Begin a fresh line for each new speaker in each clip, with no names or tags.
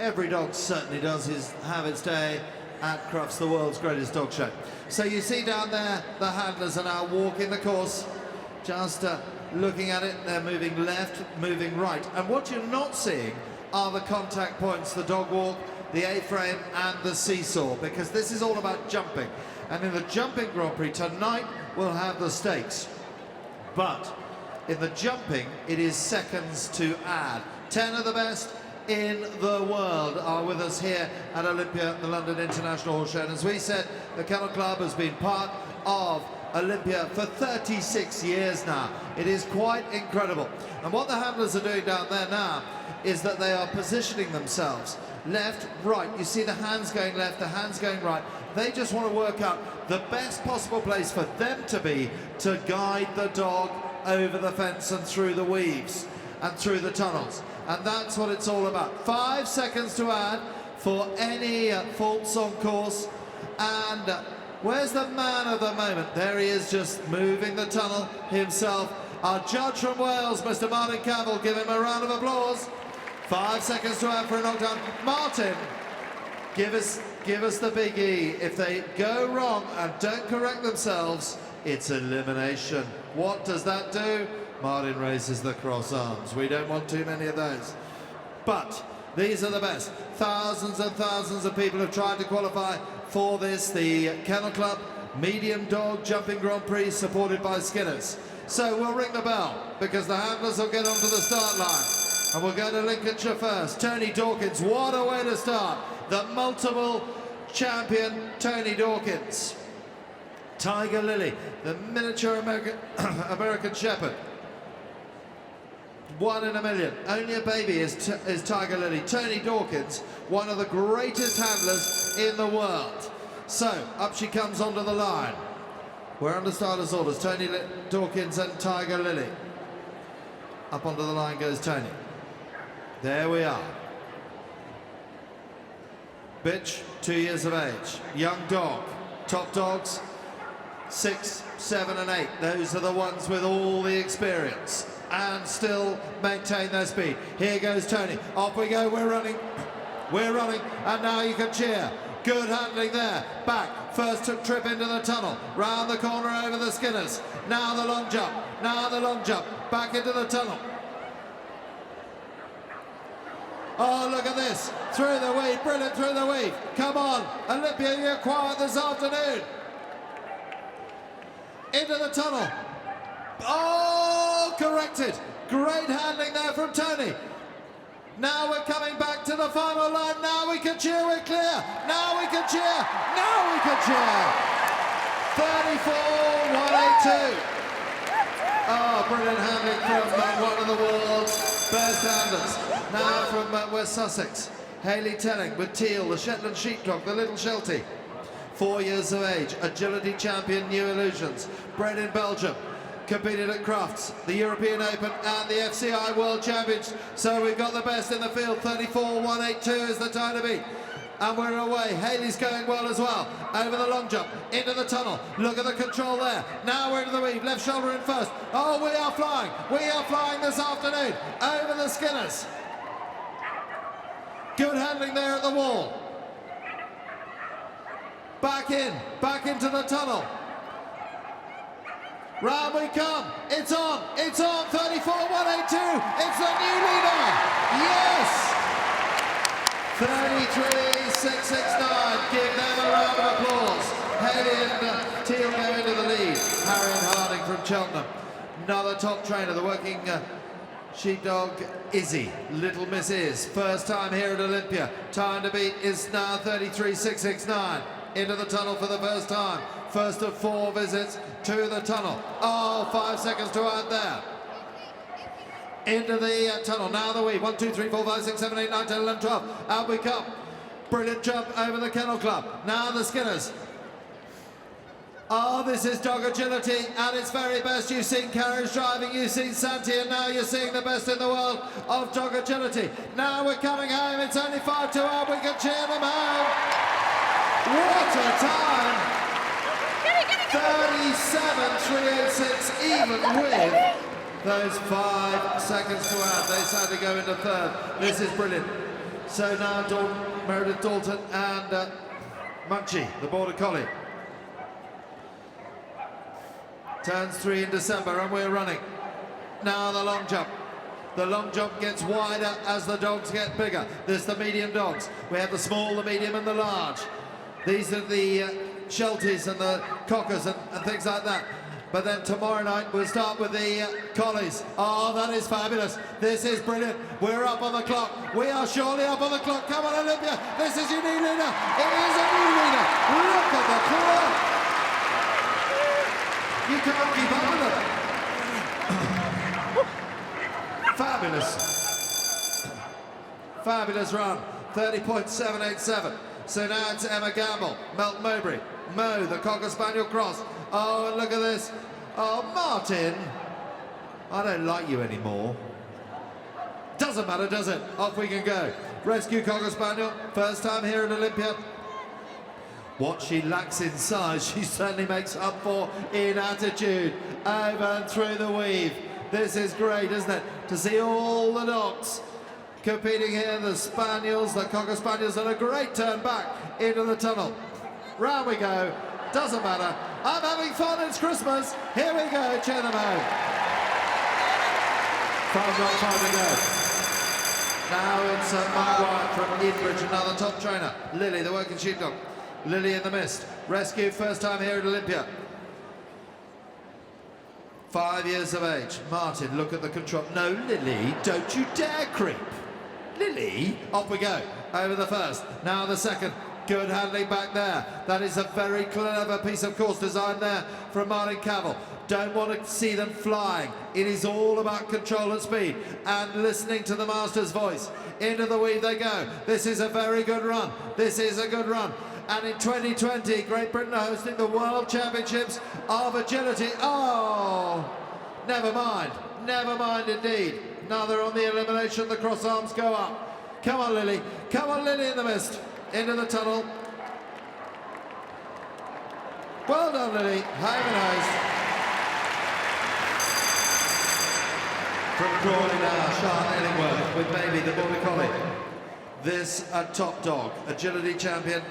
every dog certainly does have its day at Crufts, the world's greatest dog show. So you see down there, the handlers are now walking the course, just looking at it. They're moving left, moving right. And what you're not seeing are the contact points, the dog walk, the A-frame and the seesaw, because this is all about jumping. And in the jumping Grand Prix tonight, we'll have the stakes. But in the jumping, it is seconds to add. 10 of the best in the world are with us here at Olympia, the London International Horse Show. And as we said, the Kennel Club has been part of Olympia for 36 years now. It is quite incredible. And what the handlers are doing down there now is that they are positioning themselves left, right. You see the hands going left, the hands going right. They just want to work out the best possible place for them to be to guide the dog over the fence and through the weaves and through the tunnels. And that's what it's all about. 5 seconds to add for any faults on course. And where's the man of the moment? There he is, just moving the tunnel himself. Our judge from Wales, Mr. Martin Cavill, give him a round of applause. 5 seconds to add for a knockdown. Martin, give us the big E. If they go wrong and don't correct themselves, it's elimination. What does that do? Martin raises the cross arms. We don't want too many of those. But these are the best. Thousands and thousands of people have tried to qualify for this. The Kennel Club Medium Dog Jumping Grand Prix, supported by Skinners. So we'll ring the bell, because the handlers will get onto the start line. And we'll go to Lincolnshire first. Tony Dawkins, what a way to start. The multiple champion Tony Dawkins. Tiger Lily, the miniature American Shepherd. 1 in a million. Only a baby is Tiger Lily. Tony Dawkins, one of the greatest handlers in the world. So, up she comes onto the line. We're under starters orders. Tony Dawkins and Tiger Lily. Up onto the line goes Tony. There we are. Bitch, 2 years of age. Young dog. Top dogs, 6, 7 and 8. Those are the ones with all the experience and still maintain their speed. Here goes Tony. Off we go, we're running. We're running, and now you can cheer. Good handling there. Back, first trip into the tunnel. Round the corner over the Skinners. Now the long jump. Now the long jump. Back into the tunnel. Oh, look at this. Through the weave, brilliant through the weave. Come on, Olympia, you're quiet this afternoon. Into the tunnel. Oh, corrected. Great handling there from Tony. Now we're coming back to the final line. Now we can cheer, we're clear. Now we can cheer. Now we can cheer. 34-182. Oh, brilliant handling from one of the world's best handlers. Now from West Sussex, Hayley Telling with Teal, the Shetland Sheepdog, the Little Sheltie. 4 years of age, agility champion, New Illusions, bred in Belgium, competed at Crufts, the European Open and the FCI World Champions. So we've got the best in the field. 34-182 is the time to beat. And we're away. Hayley's going well as well. Over the long jump, into the tunnel. Look at the control there. Now we're into the weave. Left shoulder in first. Oh, we are flying. We are flying this afternoon. Over the Skinners. Good handling there at the wall. Back into the tunnel. Round we come. It's on. It's on. 34-182. It's the new leader. Yes. 33-669. Give them a round of applause. Hayley and Teal go into the lead. Harry and Harding from Cheltenham. Another top trainer, the working sheepdog Izzy, Little Miss Iz. First time here at Olympia. Time to beat is now 33-669. Into the tunnel for the first time. First of 4 visits to the tunnel. Oh, 5 seconds to add there. Into the tunnel. Now the weave. 1, 2, 3, 4, 5, 6, 7, 8, 9, 10, 11, 12. Out we come. Brilliant jump over the Kennel Club. Now the Skinners. Oh, this is dog agility at its very best. You've seen carriage driving, you've seen Santi, and now you're seeing the best in the world of dog agility. Now we're coming home. It's only 5 to up. We can cheer them home. What a time! 37-306, even with those 5 seconds to add. They sadly go into third. This is brilliant. So now Meredith Dalton and Munchie, the Border Collie. Turns 3 in December and we're running. Now the long jump. The long jump gets wider as the dogs get bigger. There's the medium dogs. We have the small, the medium and the large. These are the Shelties and the Cockers and things like that. But then tomorrow night we'll start with the Collies. Oh, that is fabulous. This is brilliant. We're up on the clock. We are surely up on the clock. Come on, Olympia. This is your new leader. It is a new leader. Look at the clock. You can't keep up with it. Fabulous. Fabulous run. 30.787. So now it's Emma Gamble, Melton Mowbray, Mo, the Cocker Spaniel Cross. Oh, and look at this. Oh, Martin. I don't like you anymore. Doesn't matter, does it? Off we can go. Rescue Cocker Spaniel, first time here at Olympia. What she lacks in size, she certainly makes up for in attitude. Over and through the weave. This is great, isn't it? To see all the dogs competing here, the Spaniels, the Cocker Spaniels, and a great turn back into the tunnel. Round we go, doesn't matter. I'm having fun, it's Christmas. Here we go, cheer them home. 5 to go. Now it's Mark Wyatt from Edenbridge, another top trainer. Lily, the working sheepdog. Lily in the mist. Rescue, first time here at Olympia. 5 years of age. Martin, look at the control. No, Lily, don't you dare creep. Lily, off we go. Over the first, now the second. Good handling back there. That is a very clever piece of course design there from Martin Cavill. Don't want to see them flying. It is all about control and speed and listening to the master's voice. Into the weave they go. This is a very good run. This is a good run. And in 2020, Great Britain are hosting the World Championships of Agility. Oh, never mind. Never mind indeed. Now they're on the elimination. The cross arms go up. Come on, Lily. Come on, Lily in the mist. Into the tunnel. Well done, Lily. Home and host. From Crawley now, Sean Illingworth with Baby, the Border Collie. This a top dog, agility champion.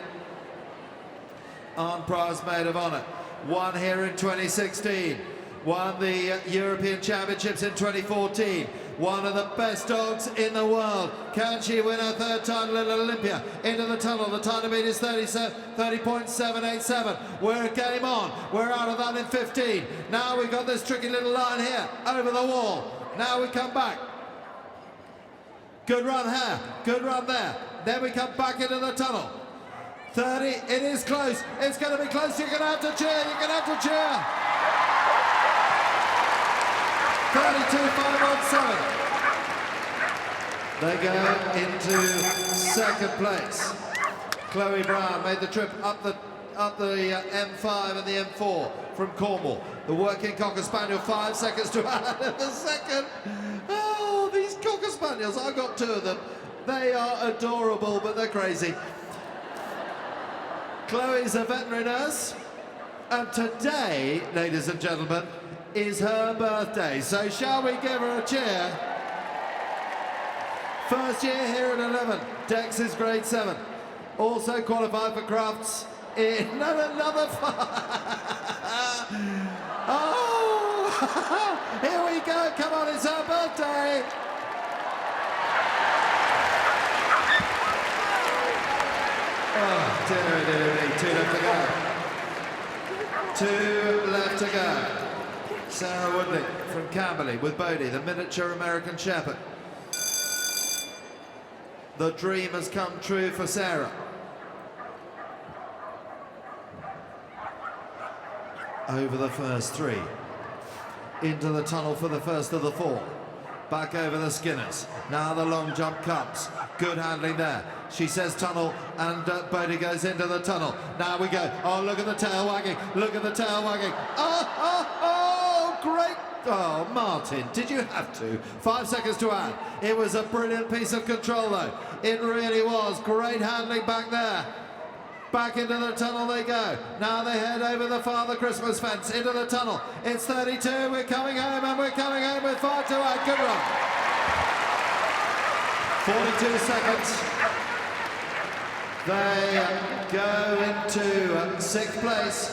On prize maid of honour. Won here in 2016. Won the European Championships in 2014. One of the best dogs in the world. Can she win her third title at Olympia? Into the tunnel. The time to beat is 30.787. We're game on. We're out of that in 15. Now we've got this tricky little line here over the wall. Now we come back. Good run here. Good run there. Then we come back into the tunnel. 30. It is close. It's going to be close. You're going to have to cheer. You're going to have to cheer. 32.517. They go into second place. Chloe Brown made the trip up the M5 and the M4 from Cornwall. The working Cocker Spaniel, 5 seconds to add in the second. Oh, these Cocker Spaniels, I've got 2 of them. They are adorable, but they're crazy. Chloe's a veterinary nurse, and today, ladies and gentlemen, is her birthday, so shall we give her a cheer? First year here at 11, Dex is grade 7. Also qualified for crafts in another Oh, here we go, come on, it's her birthday. Oh, dear me, 2 left to go. 2 left to go. Sarah Woodley from Camberley with Bodie, the miniature American Shepherd. The dream has come true for Sarah. Over the first 3. Into the tunnel for the first of the 4. Back over the Skinners. Now the long jump comes. Good handling there. She says tunnel, and Bodie goes into the tunnel. Now we go. Oh, look at the tail wagging. Look at the tail wagging. Oh, great. Oh, Martin, did you have to? 5 seconds to add. It was a brilliant piece of control, though. It really was. Great handling back there. Back into the tunnel they go. Now they head over the Father Christmas fence into the tunnel. It's 32. We're coming home, and we're coming home with 5 to add. Good run. 42 seconds. They go into sixth place.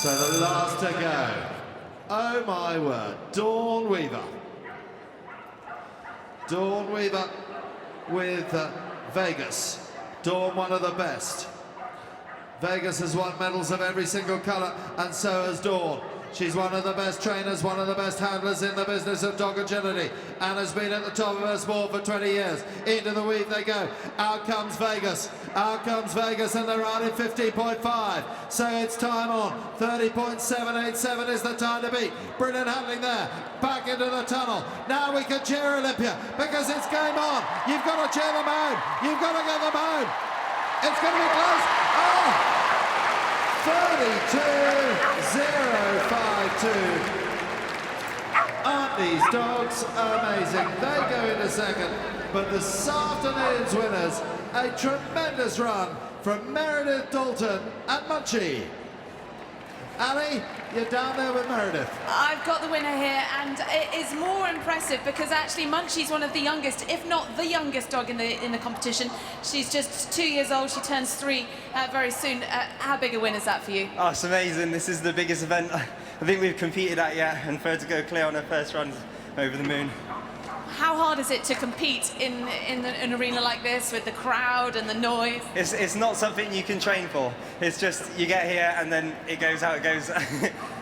So the last to go. Oh my word, Dawn Weaver. Dawn Weaver with Vegas. Dawn, one of the best. Vegas has won medals of every single colour, and so has Dawn. She's one of the best trainers, one of the best handlers in the business of dog agility, and has been at the top of her sport for 20 years. Into the weave they go. Out comes Vegas. Out comes Vegas, and they're out in 15.5. So it's time on. 30.787 is the time to beat. Brilliant handling there. Back into the tunnel. Now we can cheer Olympia, because it's game on. You've got to cheer them home. You've got to get them home. It's going to be close. Oh! 32.052. Aren't these dogs amazing? They go into second, but this afternoon's winners, a tremendous run from Meredith, Dalton and Munchie. Ali, you're down there with Meredith.
I've got the winner here, and it is more impressive because actually Munchie's one of the youngest, if not the youngest dog in the competition. She's just 2 years old. She turns 3 very soon. How big a win is that for you?
Oh, it's amazing. This is the biggest event I think we've competed at yet, and for her to go clear on her first run over the moon.
How hard is it to compete in an arena like this with the crowd and the noise?
It's not something you can train for. It's just you get here and then it goes how it goes.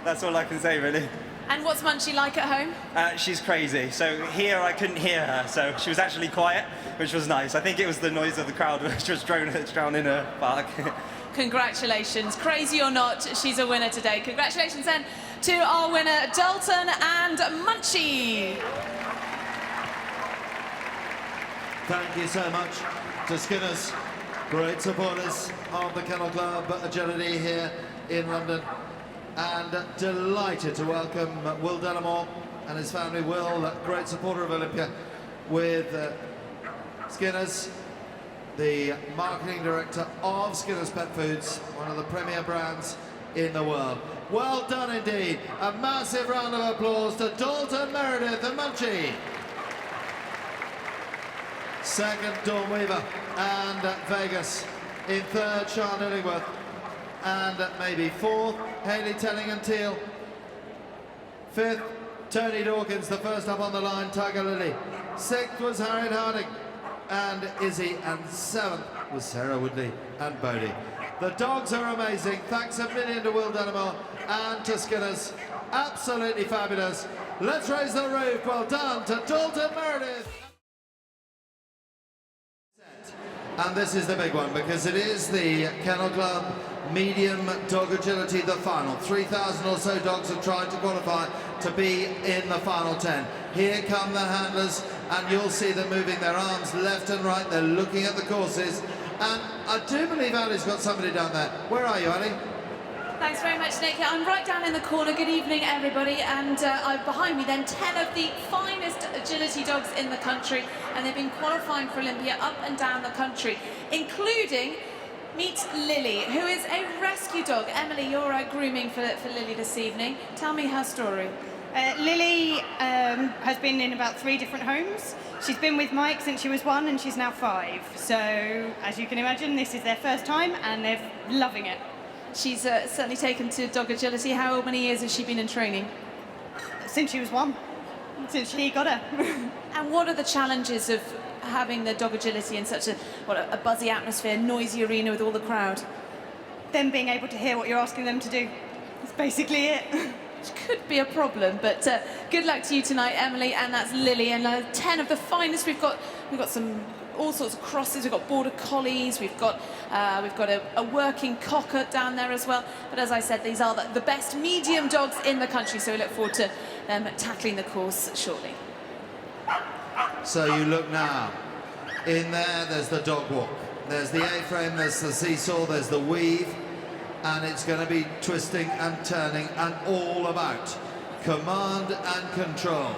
That's all I can say, really.
And what's Munchie like at home?
She's crazy. So here I couldn't hear her, so she was actually quiet, which was nice. I think it was the noise of the crowd which was drowning her bark.
Congratulations. Crazy or not, she's a winner today. Congratulations then to our winner, Dalton and Munchie.
Thank you so much to Skinners, great supporters of the Kennel Club Agility here in London, and delighted to welcome Will Delamore and his family. Will, great supporter of Olympia, with Skinners, the marketing director of Skinners Pet Foods, one of the premier brands in the world. Well done indeed. A massive round of applause to Dalton, Meredith and Munchie. Second, Dawn Weaver and Vegas. In third, Sean Illingworth. And maybe fourth, Hayley Tellingham-Teal. Fifth, Tony Dawkins, the first up on the line, Tiger Lily. Sixth was Harriet Harding and Izzy. And seventh was Sarah Woodley and Bodie. The dogs are amazing. Thanks a million to Will Delamore and to Skinners. Absolutely fabulous. Let's raise the roof. Well done to Dalton, Meredith. And this is the big one, because it is the Kennel Club Medium Dog Agility, the final. 3,000 or so dogs are trying to qualify to be in the final 10. Here come the handlers, and you'll see them moving their arms left and right. They're looking at the courses. And I do believe Ali's got somebody down there. Where are you, Ali?
Thanks very much, Nick. I'm right down in the corner. Good evening, everybody. And behind me then 10 of the finest agility dogs in the country, and they've been qualifying for Olympia up and down the country, including, meet Lily, who is a rescue dog. Emily, you're grooming for Lily this evening. Tell me her story.
Lily has been in about 3 different homes. She's been with Mike since she was 1, and she's now 5. So, as you can imagine, this is their first time, and they're loving it.
She's certainly taken to dog agility. How many years has she been in training?
Since she was 1, since he got her.
And what are the challenges of having the dog agility in such a buzzy atmosphere, noisy arena with all the crowd?
Them being able to hear what you're asking them to do. That's basically it.
Which could be a problem, but good luck to you tonight, Emily, and that's Lily, and 10 of the finest. We've got some all sorts of crosses. We've got border collies. We've got a working cocker down there as well. But as I said, these are the best medium dogs in the country. So we look forward to them tackling the course shortly.
So you look now. In there, there's the dog walk. There's the A-frame. There's the seesaw. There's the weave. And it's going to be twisting and turning and all about command and control,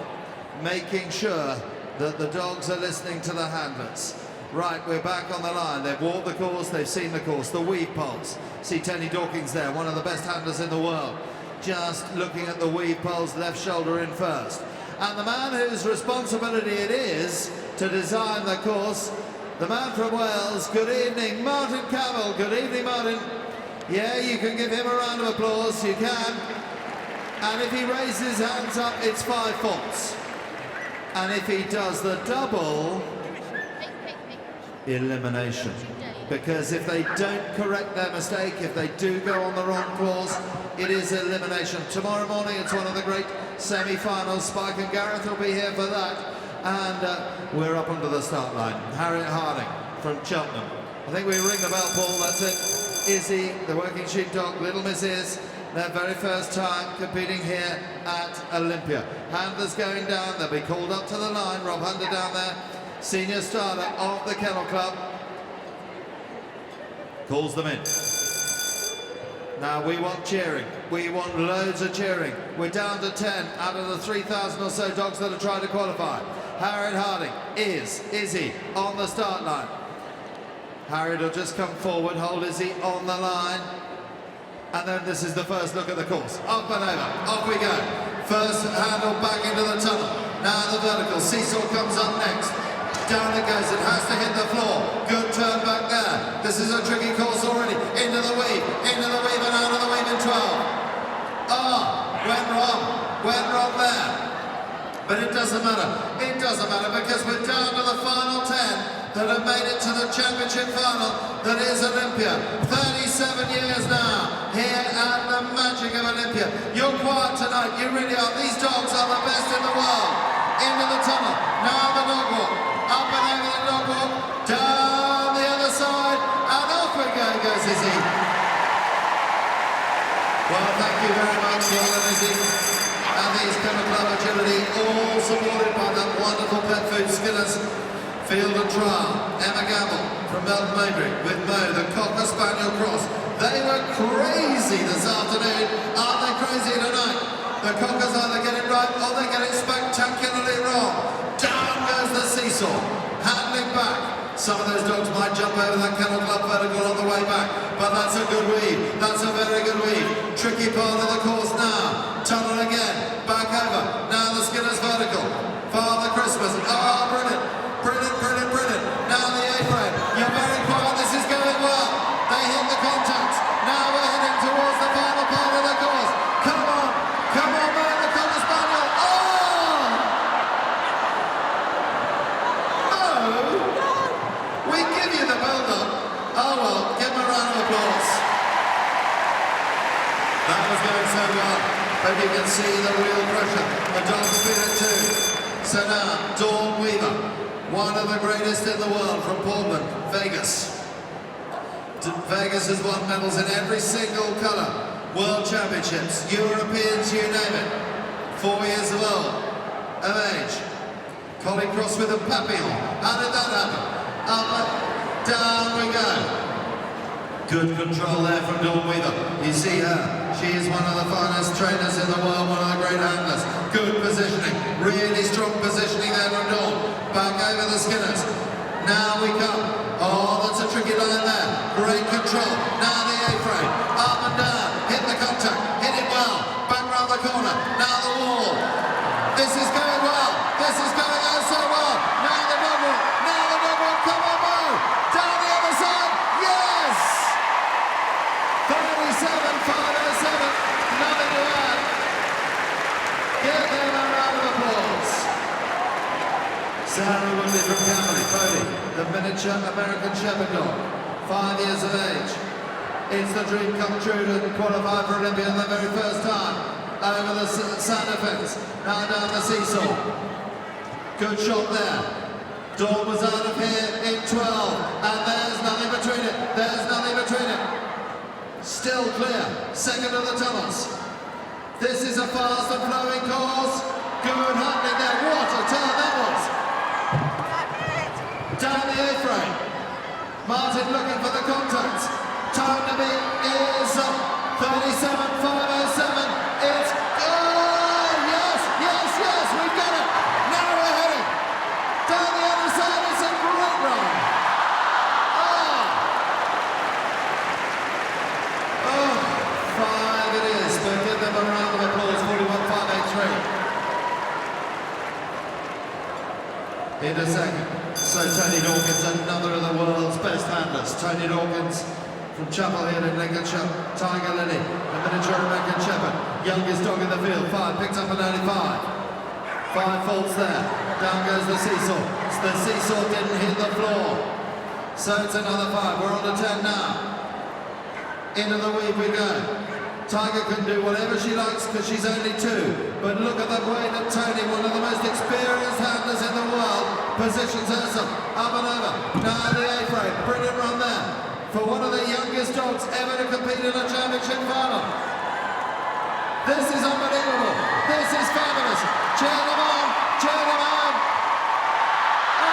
making sure that the dogs are listening to the handlers. Right, we're back on the line. They've walked the course, they've seen the course. The weave poles. See Tony Dawkins there, one of the best handlers in the world. Just looking at the weave poles, left shoulder in first. And the man whose responsibility it is to design the course The man from Wales, good evening, Martin Campbell. Good evening, Martin. Yeah, you can give him a round of applause, you can. And if he raises his hands up, it's 5 faults. And if he does the double, elimination. Because if they don't correct their mistake, if they do go on the wrong clause, it is elimination. Tomorrow morning, it's one of the great semi-finals. Spike and Gareth will be here for that. And we're up onto the start line. Harriet Harding from Cheltenham. I think we ring the bell, Paul, that's it. Izzy, the working sheepdog, Little Misses, their very first time competing here at Olympia. Handlers going down, they'll be called up to the line. Rob Hunter down there, senior starter of the Kennel Club. Calls them in. Now we want cheering. We want loads of cheering. We're down to 10 out of the 3,000 or so dogs that are trying to qualify. Harriet Harding is Izzy on the start line. Harriet will just come forward, hold Izzy on the line. And then this is the first look at the course. Up and over, off we go. First handle back into the tunnel. Now the vertical, seesaw comes up next. Down it goes, it has to hit the floor. Good turn back there. This is a tricky course already. Into the weave and out of the weave in 12. Went wrong there. But it doesn't matter. It doesn't matter because we're down to the final 10 that have made it to the championship final. That is Olympia. 37 years now here at the magic of Olympia. You're quiet tonight. You really are. These dogs are the best in the world. Into the tunnel. Now the dog walk. Up and over the dog walk. Down the other side. And off we go, goes Izzy. Well, thank you very much, Roland Izzy. And these Kennel Club Agility, all supported by that wonderful pet food Skinners Field and Trial. Emma Gamble from Melton Mowbray with Mo, the Cocker Spaniel Cross. They were crazy this afternoon. Aren't they crazy tonight? The Cockers either get it right or they get it spectacularly wrong. Down goes the seesaw, handling back. Some of those dogs might jump over that Kennel Club vertical on the way back, but that's a good weave. That's a very good weave. Tricky part of the course now. Tunnel again, back over. Now the Skinners vertical. Father Christmas. Ah, brilliant. Brilliant, brilliant, brilliant. Now the A-frame. You're very quiet. This is going well. They hit the contacts. Now we're heading towards the final part of the course. Come on. Come on, man. The Cocker Spaniel. Oh! Oh! We give you the build-up. Oh, well. Give them a round of applause. That was going so well. But you can see the real pressure. The dogs feel it too. So now, Dawn Weaver, one of the greatest in the world from Portland, Vegas. Vegas has won medals in every single colour. World Championships, Europeans, you name it. 4 years of age. Collie cross with a papillon. How did that happen? Up and down we go. Good control there from Dawn Weaver. You see her. She is one of the finest trainers in the world, one of the great handlers. Good positioning. Really strong positioning there from Dawn. Back over the Skinners. Now we come. Oh, that's a tricky line there. Great control. Now the A-frame. Up and down. Hit the contact. Hit it well. Back round the corner. Now the wall. This is going well. This is going oh so well. Now the double. Now the double. Come on, Mo. Down the other side. Yes! 37,507. Nothing to add. Give them a round of applause. Sarah Woodley from Camberley, Pony, the miniature American Shepherd dog, 5 years of age. It's the dream come true to qualify for Olympia the very first time. Over the Santa fence, now down the seesaw. Good shot there. Dawn was out of here in 12, and there's nothing between it. There's nothing between it. Still clear, second of the tunnels. This is a fast and flowing course. Good handling there. What a turn that was. Down the A-frame. Martin looking for the contacts. Time to beat is 37,507. It's yes, yes, yes, we've got it. Now we're heading. Down the other side, it's a great run. Oh, 5 it is, but give them a round of applause, 41,583. In a second, so Tony Norman Dawkins, another of the world's best handlers. Tony Dawkins from Chapel Hill in Lincolnshire. Tiger Lily, a miniature American Shepherd. Youngest dog in the field, 5, picked up at only 5. 5 faults there. Down goes the seesaw. The seesaw didn't hit the floor. So it's another 5. We're on to 10 now. Into the weave we go. Tiger can do whatever she likes because she's only 2. But look at the way that Tony, one of the most experienced handlers in the world, positions herself up and over. Now the A-frame. Brilliant run there for one of the youngest dogs ever to compete in a championship final. This is unbelievable. This is fabulous. Cheer them on. Cheer them on. Oh!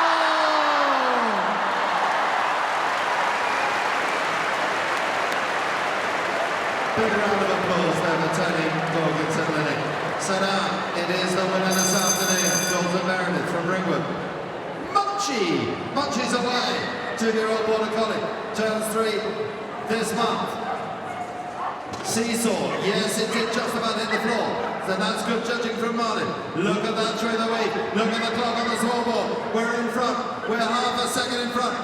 Big round of applause there for Tony Dawkins and Lily. So now it is the winner this afternoon, Dalton Meredith from Ringwood. Munchie! Munchie's away. 2-year-old border collie. Turns 3 this month. Seesaw, yes, it did just about hit the floor. So that's good judging from Martin. Look at that through the week. Look at the clock on the scoreboard. We're in front. We're half a second in front.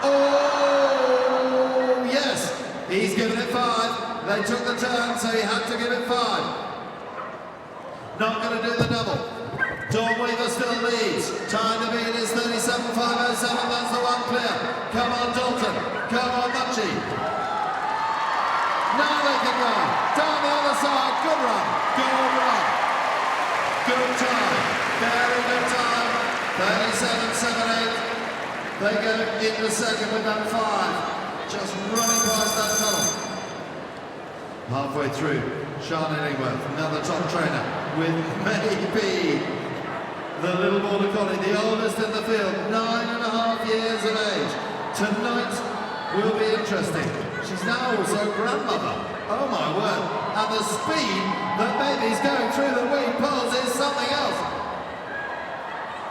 Oh, yes. He's given it 5. They took the turn, so he had to give it 5. Not going to do the double. Dawn Weaver still leads. Time to beat is 37.507. That's the one clear. Come on, Dalton. Come on, Munchie. Now they can go. Down the other side. Good run. Good run. Good time. Very good time. 37.78. They go into second with that 5. Just running past that tunnel. Halfway through, Sean Illingworth, another top trainer, with maybe the little border collie, the oldest in the field, 9.5 years of age. Tonight will be interesting. She's now also grandmother. Oh my word. And the speed that baby's going through the weed poles is something else.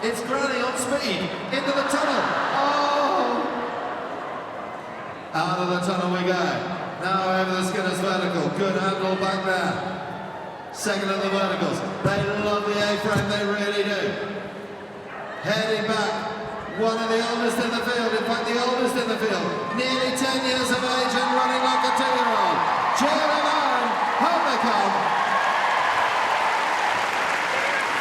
It's Granny on speed, into the tunnel. Oh! Out of the tunnel we go. Now over the Skinner's vertical. Good handle back there. Second of the verticals. They love the A-frame, they really do. Heading back. One of the oldest in the field, in fact the oldest in the field. Nearly 10 years of age and running like a 2-year-old. Cheer them on. Home they come.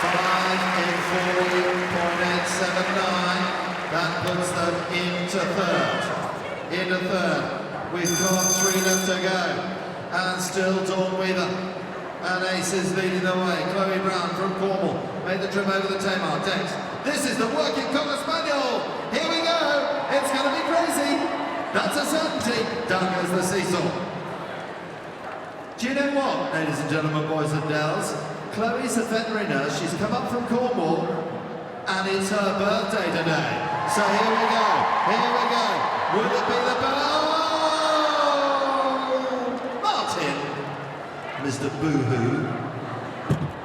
5 in 40.879. That puts them into third. Into third. We've got 3 left to go. And still Dawn Weaver. And Ace is leading the way. Chloe Brown from Cornwall made the trip over the Tamar. Dex. This is the working Cocker Spaniel. Here we go. It's going to be crazy. That's a certainty. Down goes the seesaw. Do you know what, ladies and gentlemen, boys and girls? Chloe's a veterinary nurse. She's come up from Cornwall, and it's her birthday today. So here we go. Here we go. Would it be the Martin? Mr. Boohoo.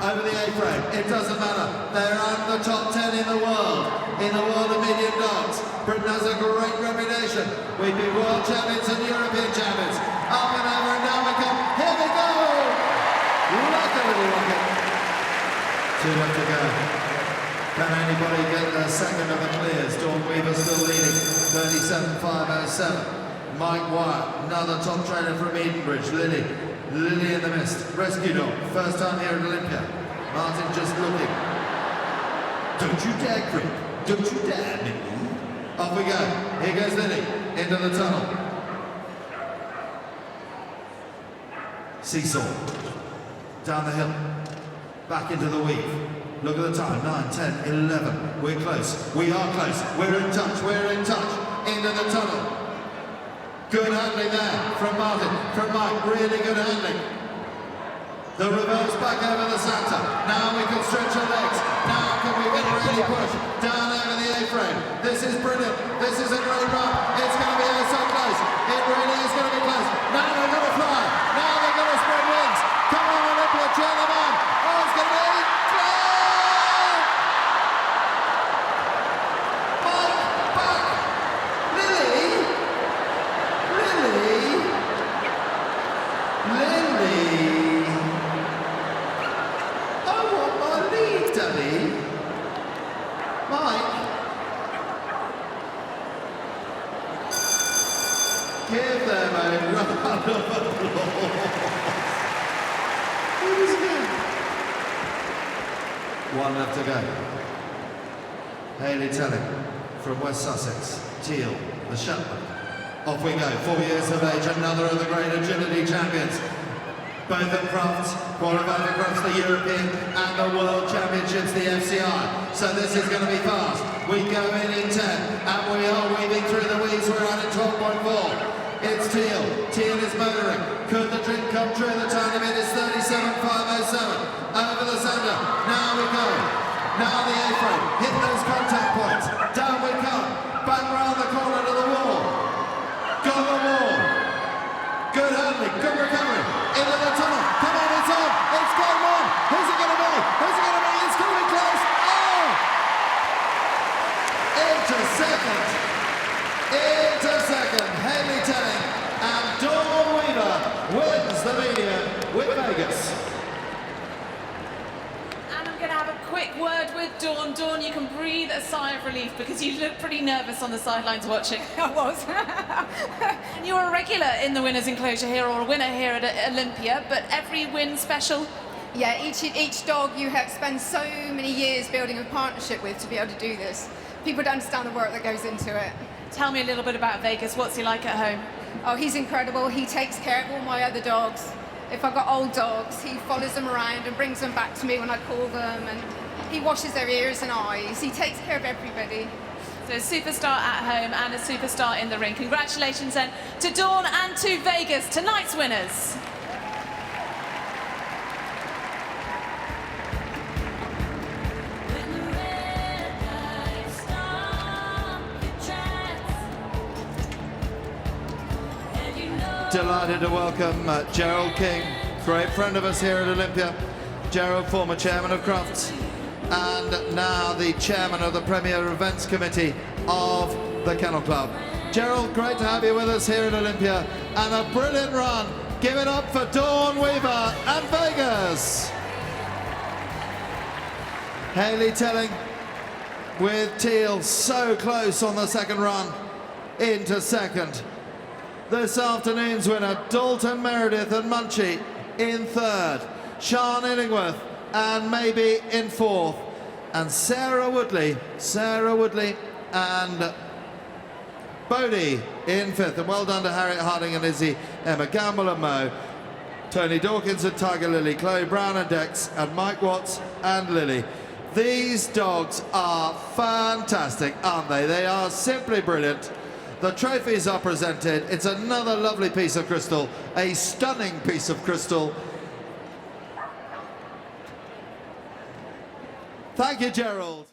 Over the A-frame. It doesn't matter. They're out of the top 10 in the world of medium dogs. Britain has a great reputation. We've been world champions and European champions. Up and over and down we come. Here we go! Like a little rocket. 2 left to go. Can anybody get the second of the clears? Dawn Weaver still leading. 37.507. Mike Wyatt, another top trainer from Edenbridge. Lily in the mist. Rescue dog. First time here at Olympia. Martin just looking. Don't you dare creep. Don't you dare, Nicky. Off we go. Here goes Lily. Into the tunnel. Seesaw. Down the hill. Back into the weave. Look at the time. 9, 10, 11. We're close. We are close. We're in touch. We're in touch. Into the tunnel. Good handling there from Martin, from Mike, really good handling. The reverse back over the Santa. Now we can stretch our legs. Now can we really push down over the A-frame. This is brilliant. This is a great run. It's going to be so close. It really is going to be close. Now they're going to fly. Now they're going to spread wings. Come on, Olympia, cheer them on. Oh, it's going to be Give them a round of applause. It was good. One left to go. Hayley Telling from West Sussex. Teal, the Shetland. Off we go, 4 years of age, another of the great agility champions. Both at Crufts, qualified across the European and the World Championships, the FCI. So this is going to be fast. We go in 10, and we are weaving through the weeds. We're at 12.4. It's Teal. Teal is motoring. Could the dream come true? The time limit is 37.507. Over the centre. Now we go. Now the A-frame. Hit those contact points. Down we come. Back round the corner to the wall. Got the wall. Good handling. Good recovery. Into the tunnel. Come on, it's on. It's game on. Who's it going to be? Who's it going to be? It's coming close. Oh! Into second. Into second. Hayley Telling and Dawn Weaver wins the medium with Vegas.
And I'm going to have a quick word with Dawn. Dawn, you can breathe a sigh of relief because you look pretty nervous on the sidelines watching.
I was.
And you're a regular in the winner's enclosure here, or a winner here at Olympia, but every win special.
Yeah, each dog you have spent so many years building a partnership with to be able to do this. People don't understand the work that goes into it.
Tell me a little bit about Vegas. What's he like at home?
Oh, he's incredible. He takes care of all my other dogs. If I've got old dogs, he follows them around and brings them back to me when I call them, and he washes their ears and eyes. He takes care of everybody.
So a superstar at home and a superstar in the ring. Congratulations then to Dawn and to Vegas, tonight's winners.
Delighted to welcome Gerald King, great friend of us here at Olympia. Gerald, former chairman of Crufts, and now the chairman of the Premier Events Committee of the Kennel Club. Gerald, great to have you with us here at Olympia, and a brilliant run. Give it up for Dawn Weaver and Vegas. Hayley Telling with Teal so close on the second run into second. This afternoon's winner, Dalton Meredith and Munchie in third. Sean Illingworth and maybe in fourth. And Sarah Woodley and Bodie in fifth. And well done to Harriet Harding and Izzy, Emma Gamble and Mo, Tony Dawkins and Tiger Lily, Chloe Brown and Dex, and Mike Watts and Lily. These dogs are fantastic, aren't they? They are simply brilliant. The trophies are presented. It's another lovely piece of crystal, a stunning piece of crystal. Thank you, Gerald.